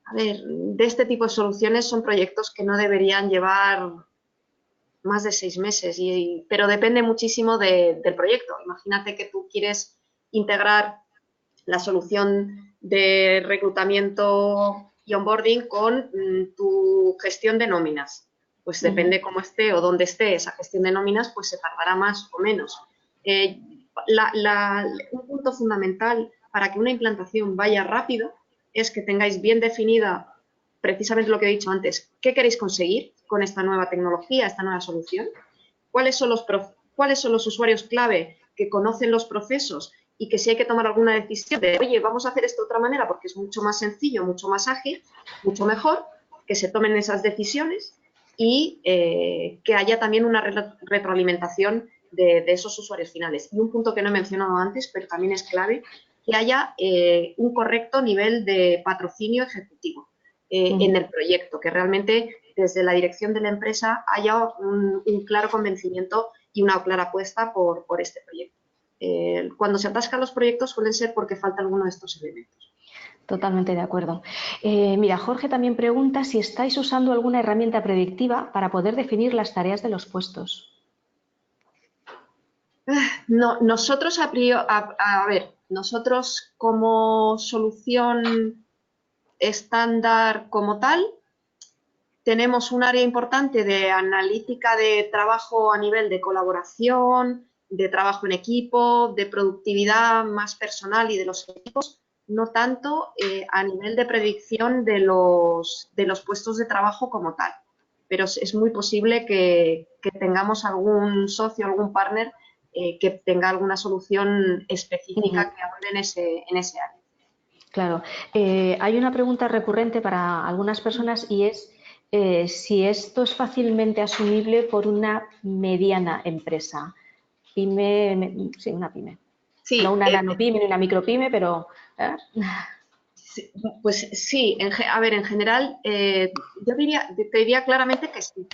a ver, de este tipo de soluciones son proyectos que no deberían llevar más de 6 meses, pero depende muchísimo del proyecto. Imagínate que tú quieres integrar la solución de reclutamiento y onboarding con tu gestión de nóminas. Pues depende cómo esté o dónde esté esa gestión de nóminas, pues se tardará más o menos. Un punto fundamental para que una implantación vaya rápido es que tengáis bien definida precisamente lo que he dicho antes, qué queréis conseguir con esta nueva tecnología, esta nueva solución, cuáles son los usuarios clave que conocen los procesos y que si hay que tomar alguna decisión de, oye, vamos a hacer esto de otra manera porque es mucho más sencillo, mucho más ágil, mucho mejor, que se tomen esas decisiones y que haya también una retroalimentación de esos usuarios finales. Y un punto que no he mencionado antes, pero también es clave, que haya un correcto nivel de patrocinio ejecutivo en el proyecto, que realmente desde la dirección de la empresa haya un claro convencimiento y una clara apuesta por este proyecto. Cuando se atascan los proyectos suelen ser porque falta alguno de estos elementos. Totalmente de acuerdo. Mira, Jorge también pregunta si estáis usando alguna herramienta predictiva para poder definir las tareas de los puestos. No, nosotros nosotros como solución estándar como tal, tenemos un área importante de analítica de trabajo a nivel de colaboración, de trabajo en equipo, de productividad más personal y de los equipos, no tanto a nivel de predicción de los puestos de trabajo como tal. Pero es muy posible que tengamos algún socio, algún partner que tenga alguna solución específica que aborde en ese área. Claro. Hay una pregunta recurrente para algunas personas y es si esto es fácilmente asumible por una mediana empresa. Pyme, sí, una pyme. Sí, no una nanopyme ni una micropyme, pero... Sí, pues sí, a ver, en general, te diría claramente que sí.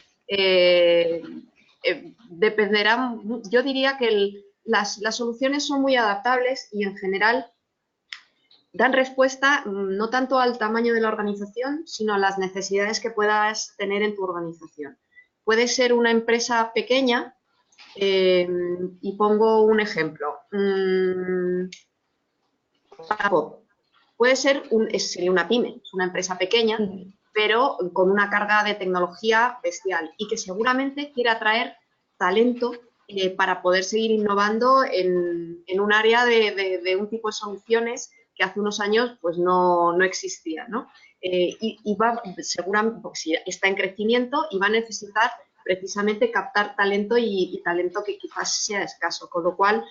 Dependerá, yo diría que las soluciones son muy adaptables y en general dan respuesta no tanto al tamaño de la organización, sino a las necesidades que puedas tener en tu organización. Puede ser una empresa pequeña, y pongo un ejemplo. Puede ser sería una pyme, es una empresa pequeña, pero con una carga de tecnología bestial y que seguramente quiera atraer talento para poder seguir innovando en un área de un tipo de soluciones que hace unos años pues no existía, ¿no? Y va seguramente, si está en crecimiento y va a necesitar precisamente captar talento y talento que quizás sea escaso, con lo cual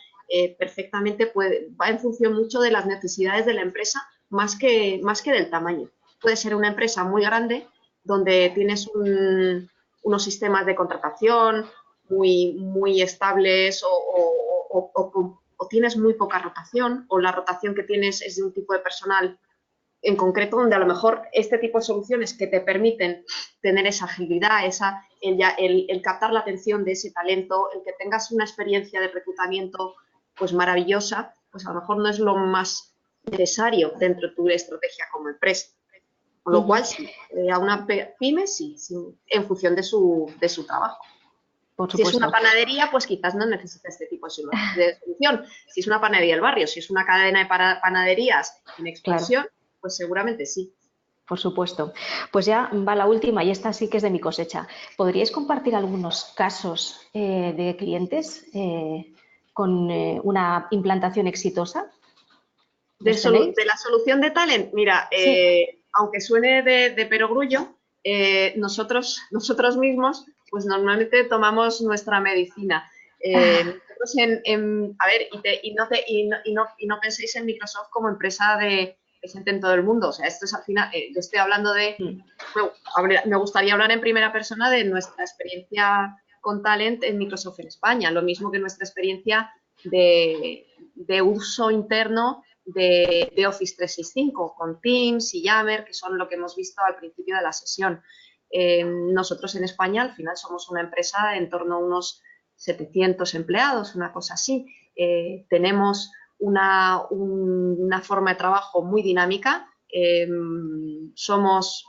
perfectamente va en función mucho de las necesidades de la empresa más que del tamaño. Puede ser una empresa muy grande donde tienes unos sistemas de contratación muy estables o tienes muy poca rotación o la rotación que tienes es de un tipo de personal en concreto donde a lo mejor este tipo de soluciones que te permiten tener esa agilidad, el captar la atención de ese talento, el que tengas una experiencia de reclutamiento pues maravillosa, pues a lo mejor no es lo más necesario dentro de tu estrategia como empresa. Con lo cual, sí, a una pyme sí, en función de su trabajo. Por Si es una supuesto. panadería, pues quizás no necesita este tipo de solución. Si es una panadería del barrio, si es una cadena de panaderías en expansión, Claro. pues seguramente sí. Por supuesto. Pues ya va la última y esta sí que es de mi cosecha. ¿Podríais compartir algunos casos de clientes con una implantación exitosa? ¿Los De tenéis? la solución de talent, mira, Sí. aunque suene de perogrullo, nosotros mismos, pues normalmente tomamos nuestra medicina. Nosotros a ver, y no penséis en Microsoft como empresa presente en todo el mundo. O sea, esto es al final, yo estoy hablando me gustaría hablar en primera persona de nuestra experiencia con talent en Microsoft en España, lo mismo que nuestra experiencia de uso interno de Office 365, con Teams y Yammer, que son lo que hemos visto al principio de la sesión. Nosotros en España, al final, somos una empresa de en torno a unos 700 empleados, una cosa así. Tenemos una forma de trabajo muy dinámica,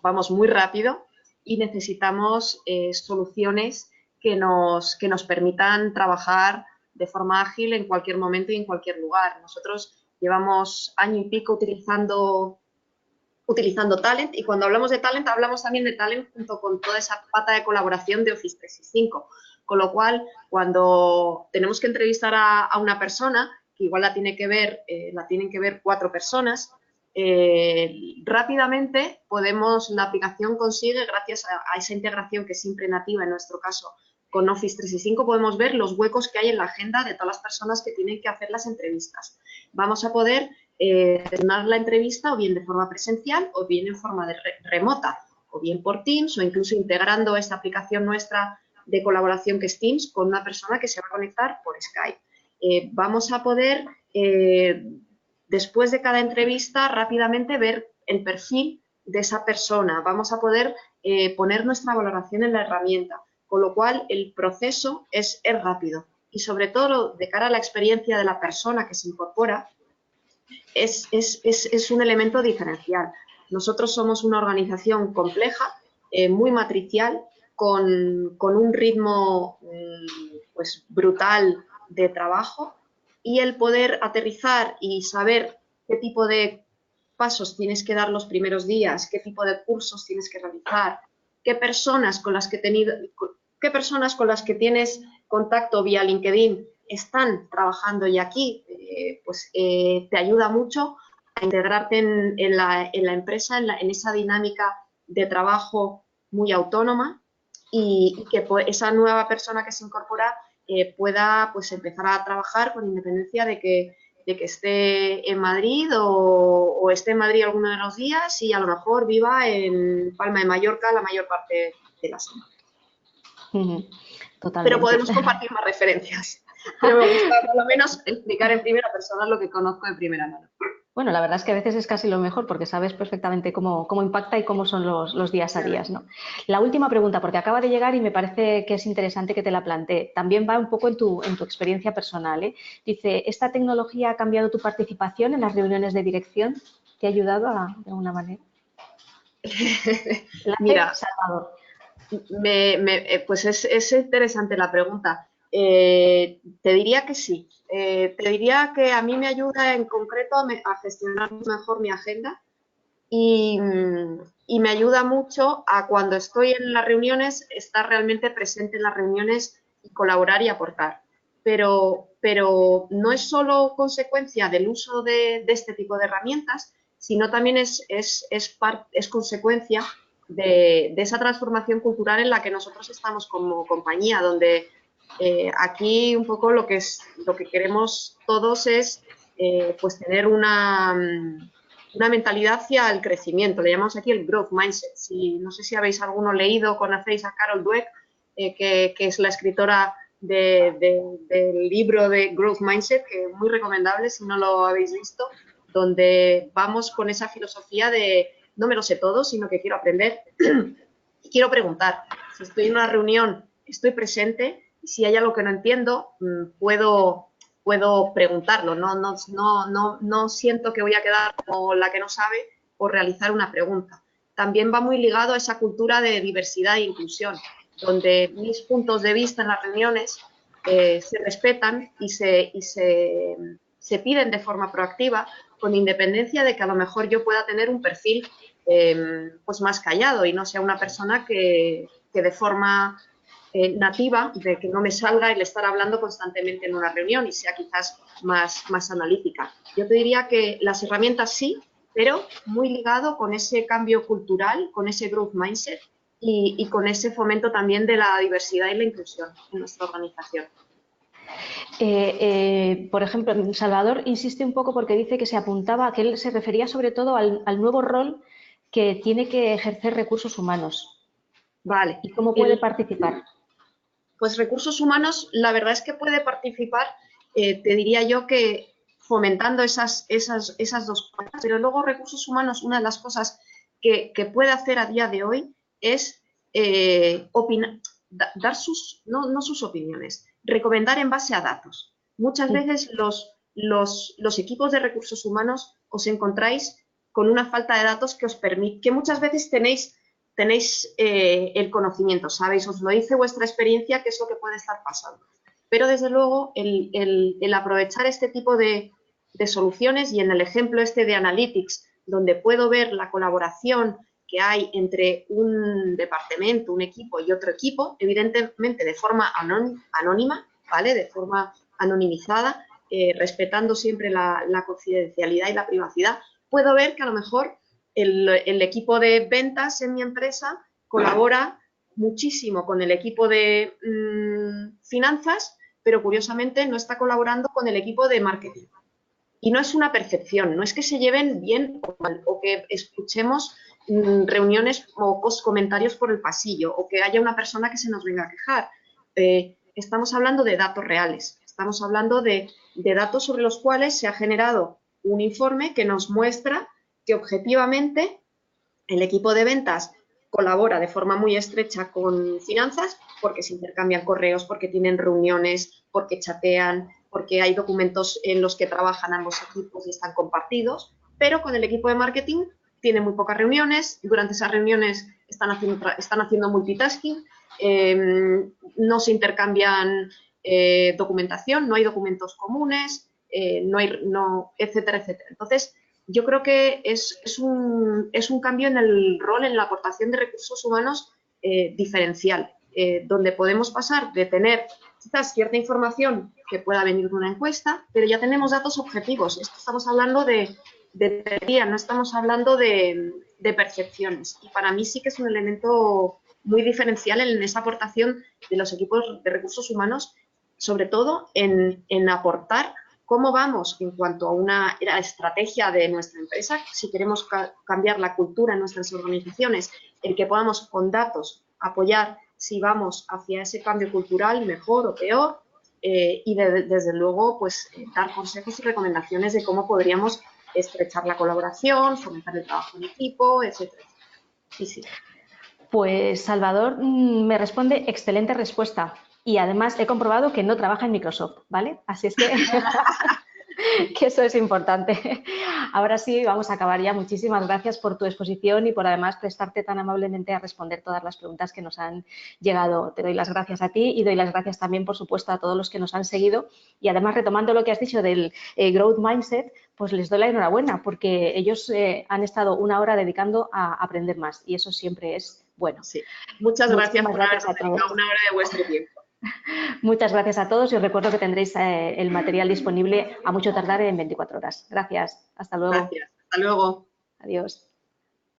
vamos muy rápido y necesitamos soluciones que nos permitan trabajar de forma ágil en cualquier momento y en cualquier lugar. Nosotros llevamos año y pico utilizando talent y cuando hablamos de talent hablamos también de talent junto con toda esa pata de colaboración de Office 365, con lo cual cuando tenemos que entrevistar a una persona, que igual la tienen que ver 4 personas, rápidamente la aplicación consigue, gracias a esa integración que es siempre nativa en nuestro caso con Office 365, podemos ver los huecos que hay en la agenda de todas las personas que tienen que hacer las entrevistas. Vamos a poder terminar la entrevista o bien de forma presencial o bien en forma remota, o bien por Teams o incluso integrando esta aplicación nuestra de colaboración que es Teams con una persona que se va a conectar por Skype. Vamos a poder, después de cada entrevista, rápidamente ver el perfil de esa persona. Vamos a poder poner nuestra valoración en la herramienta, con lo cual el proceso es rápido y sobre todo de cara a la experiencia de la persona que se incorpora, es un elemento diferencial. Nosotros somos una organización compleja, muy matricial, con un ritmo pues brutal de trabajo y el poder aterrizar y saber qué tipo de pasos tienes que dar los primeros días, qué tipo de cursos tienes que realizar, qué personas con las que tienes contacto vía LinkedIn están trabajando y aquí te ayuda mucho a integrarte en la empresa, en esa dinámica de trabajo muy autónoma y que esa nueva persona que se incorpora pueda pues empezar a trabajar con independencia de que esté en Madrid o esté en Madrid alguno de los días y a lo mejor viva en Palma de Mallorca la mayor parte de la semana. Pero Totalmente. podemos compartir más referencias. Pero me gusta por lo menos explicar en primera persona lo que conozco de primera mano. Bueno, la verdad es que a veces es casi lo mejor porque sabes perfectamente cómo impacta y cómo son los días a Claro. días, ¿no? La última pregunta, porque acaba de llegar y me parece que es interesante que te la plantee. También va un poco en tu experiencia personal, ¿eh? Dice, ¿esta tecnología ha cambiado tu participación en las reuniones de dirección? ¿Te ha ayudado de alguna manera? La hace Mira, Salvador. pues es interesante la pregunta. Te diría que sí. Te diría que a mí me ayuda en concreto a gestionar mejor mi agenda y, y me ayuda mucho a cuando estoy en las reuniones, estar realmente presente en las reuniones y colaborar y aportar. Pero no es solo consecuencia del uso de este tipo de herramientas, sino también es consecuencia de esa transformación cultural en la que nosotros estamos como compañía, donde aquí un poco lo que queremos todos es pues tener una mentalidad hacia el crecimiento. Le llamamos aquí el growth mindset. No sé si habéis alguno leído, conocéis a Carol Dweck, que es la escritora del libro de Growth Mindset, que es muy recomendable si no lo habéis visto, donde vamos con esa filosofía de no me lo sé todo, sino que quiero aprender y quiero preguntar. Si estoy en una reunión, estoy presente y si hay algo que no entiendo, puedo preguntarlo. No siento que voy a quedar como la que no sabe por realizar una pregunta. También va muy ligado a esa cultura de diversidad e inclusión, donde mis puntos de vista en las reuniones se respetan se piden de forma proactiva, con independencia de que a lo mejor yo pueda tener un perfil pues más callado y no sea una persona que de forma nativa, de que no me salga el estar hablando constantemente en una reunión y sea quizás más analítica. Yo te diría que las herramientas sí, pero muy ligado con ese cambio cultural, con ese growth mindset y con ese fomento también de la diversidad y la inclusión en nuestra organización. Por ejemplo, Salvador insiste un poco porque dice que se apuntaba, que él se refería sobre todo al nuevo rol que tiene que ejercer recursos humanos Vale, y cómo puede participar. pues recursos humanos, la verdad es que puede participar, te diría yo que fomentando esas dos cosas, pero luego recursos humanos, una de las cosas que puede hacer a día de hoy es dar no sus opiniones, recomendar en base a datos. Muchas veces los equipos de recursos humanos os encontráis con una falta de datos que os permite, que muchas veces tenéis el conocimiento, ¿sabéis? Os lo dice vuestra experiencia, qué es lo que puede estar pasando. Pero desde luego el aprovechar este tipo de soluciones y en el ejemplo este de Analytics, donde puedo ver la colaboración que hay entre un departamento, un equipo y otro equipo, evidentemente de forma anónima, ¿vale? De forma anonimizada, respetando siempre la confidencialidad y la privacidad, puedo ver que a lo mejor el equipo de ventas en mi empresa colabora muchísimo con el equipo de finanzas, pero curiosamente no está colaborando con el equipo de marketing. Y no es una percepción, no es que se lleven bien o mal, o que escuchemos reuniones o comentarios por el pasillo, o que haya una persona que se nos venga a quejar. Estamos hablando de datos reales, estamos hablando de datos sobre los cuales se ha generado un informe que nos muestra que objetivamente el equipo de ventas colabora de forma muy estrecha con finanzas porque se intercambian correos, porque tienen reuniones, porque chatean, porque hay documentos en los que trabajan ambos equipos y están compartidos, pero con el equipo de marketing tienen muy pocas reuniones, durante esas reuniones están haciendo multitasking, no se intercambian documentación, no hay documentos comunes, etcétera, etcétera. Entonces, yo creo que es un cambio en el rol, en la aportación de recursos humanos diferencial, donde podemos pasar de tener quizás cierta información que pueda venir de una encuesta, pero ya tenemos datos objetivos. Esto estamos hablando de teoría, no estamos hablando de percepciones. Y para mí sí que es un elemento muy diferencial en esa aportación de los equipos de recursos humanos, sobre todo en aportar cómo vamos en cuanto a una estrategia de nuestra empresa, si queremos cambiar la cultura en nuestras organizaciones, el que podamos con datos apoyar si vamos hacia ese cambio cultural mejor o peor, y desde luego pues dar consejos y recomendaciones de cómo podríamos estrechar la colaboración, fomentar el trabajo en equipo, etcétera. Sí, sí. Pues Salvador me responde excelente respuesta y además he comprobado que no trabaja en Microsoft, ¿vale? Así es que, que eso es importante. Ahora sí, vamos a acabar ya. Muchísimas gracias por tu exposición y por además prestarte tan amablemente a responder todas las preguntas que nos han llegado. Te doy las gracias a ti y doy las gracias también, por supuesto, a todos los que nos han seguido. Y además, retomando lo que has dicho del Growth Mindset, pues les doy la enhorabuena porque ellos han estado una hora dedicando a aprender más y eso siempre es bueno. Sí. Muchas gracias por habernos dedicado una hora de vuestro tiempo. Muchas gracias a todos y os recuerdo que tendréis el material disponible a mucho tardar en 24 horas. Gracias. Hasta luego. Gracias. Hasta luego. Adiós.